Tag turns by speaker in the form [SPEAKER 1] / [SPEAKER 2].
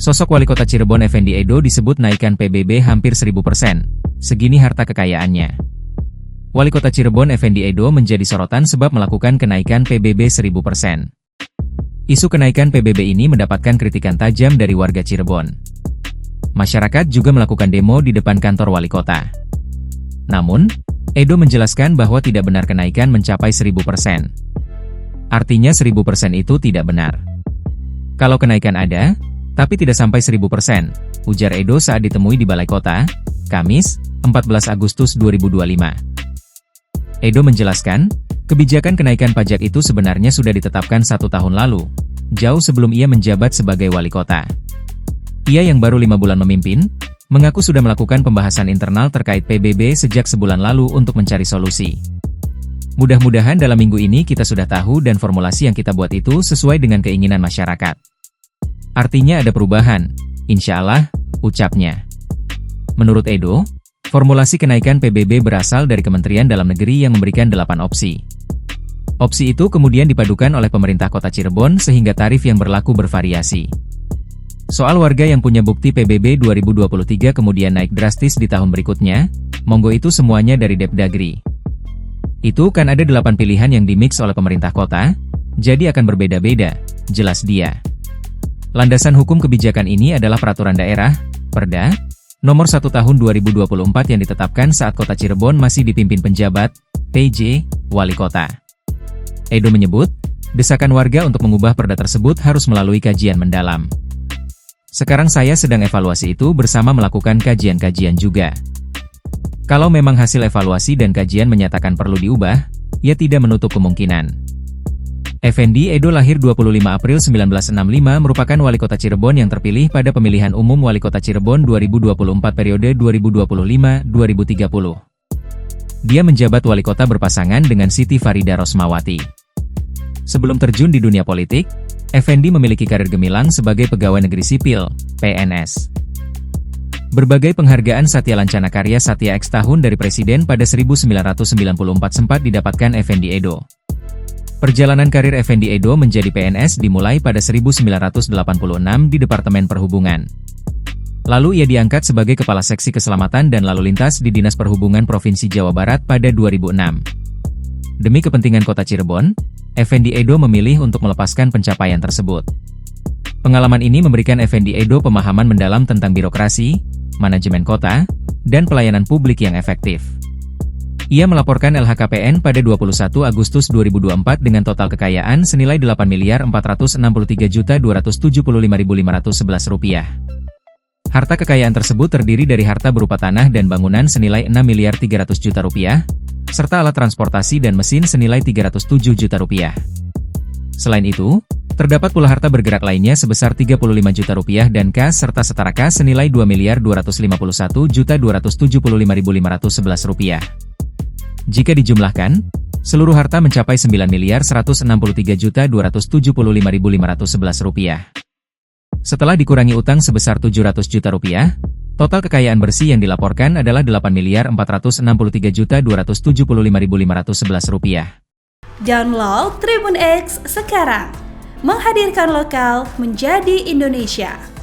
[SPEAKER 1] Sosok Wali Kota Cirebon Effendi Edo disebut naikkan PBB hampir 1000%. Segini harta kekayaannya. Wali Kota Cirebon Effendi Edo menjadi sorotan sebab melakukan kenaikan PBB 1000%. Isu kenaikan PBB ini mendapatkan kritikan tajam dari warga Cirebon. Masyarakat juga melakukan demo di depan kantor wali kota. Namun, Edo menjelaskan bahwa tidak benar kenaikan mencapai 1000%. Artinya 1000% itu tidak benar. Kalau kenaikan ada, tapi tidak sampai 1000%, ujar Edo saat ditemui di Balai Kota, Kamis, 14 Agustus 2025. Edo menjelaskan, kebijakan kenaikan pajak itu sebenarnya sudah ditetapkan 1 tahun lalu, jauh sebelum ia menjabat sebagai wali kota. Ia yang baru 5 bulan memimpin, mengaku sudah melakukan pembahasan internal terkait PBB sejak sebulan lalu untuk mencari solusi. Mudah-mudahan dalam minggu ini kita sudah tahu dan formulasi yang kita buat itu sesuai dengan keinginan masyarakat. Artinya ada perubahan, insya Allah, ucapnya. Menurut Edo, formulasi kenaikan PBB berasal dari Kementerian Dalam Negeri yang memberikan 8 opsi. Opsi itu kemudian dipadukan oleh pemerintah kota Cirebon sehingga tarif yang berlaku bervariasi. Soal warga yang punya bukti PBB 2023 kemudian naik drastis di tahun berikutnya, monggo itu semuanya dari Depdagri. Itu kan ada 8 pilihan yang dimix oleh pemerintah kota, jadi akan berbeda-beda, jelas dia. Landasan hukum kebijakan ini adalah Peraturan Daerah, Perda, Nomor 1 Tahun 2024 yang ditetapkan saat Kota Cirebon masih dipimpin penjabat, PJ, Wali Kota. Edo menyebut, desakan warga untuk mengubah perda tersebut harus melalui kajian mendalam. Sekarang saya sedang evaluasi itu bersama melakukan kajian-kajian juga. Kalau memang hasil evaluasi dan kajian menyatakan perlu diubah, ya tidak menutup kemungkinan. Effendi Edo lahir 25 April 1965 merupakan wali kota Cirebon yang terpilih pada pemilihan umum wali kota Cirebon 2024 periode 2025-2030. Dia menjabat wali kota berpasangan dengan Siti Farida Rosmawati. Sebelum terjun di dunia politik, Effendi memiliki karir gemilang sebagai pegawai negeri sipil, PNS. Berbagai penghargaan Satya Lancana Karya Satya X tahun dari Presiden pada 1994 sempat didapatkan Effendi Edo. Perjalanan karir Effendi Edo menjadi PNS dimulai pada 1986 di Departemen Perhubungan. Lalu ia diangkat sebagai Kepala Seksi Keselamatan dan Lalu Lintas di Dinas Perhubungan Provinsi Jawa Barat pada 2006. Demi kepentingan kota Cirebon, Effendi Edo memilih untuk melepaskan pencapaian tersebut. Pengalaman ini memberikan Effendi Edo pemahaman mendalam tentang birokrasi, manajemen kota, dan pelayanan publik yang efektif. Ia melaporkan LHKPN pada 21 Agustus 2024 dengan total kekayaan senilai Rp8.463.275.511. Harta kekayaan tersebut terdiri dari harta berupa tanah dan bangunan senilai Rp6.300.000.000, serta alat transportasi dan mesin senilai Rp307 juta. Selain itu, terdapat pula harta bergerak lainnya sebesar Rp35 juta dan kas serta setara kas senilai Rp2.251.275.511. Jika dijumlahkan, seluruh harta mencapai Rp9.163.275.511. Setelah dikurangi utang sebesar Rp700 juta, total kekayaan bersih yang dilaporkan adalah Rp8.463.275.511.
[SPEAKER 2] Download Tribun X sekarang, menghadirkan lokal menjadi Indonesia.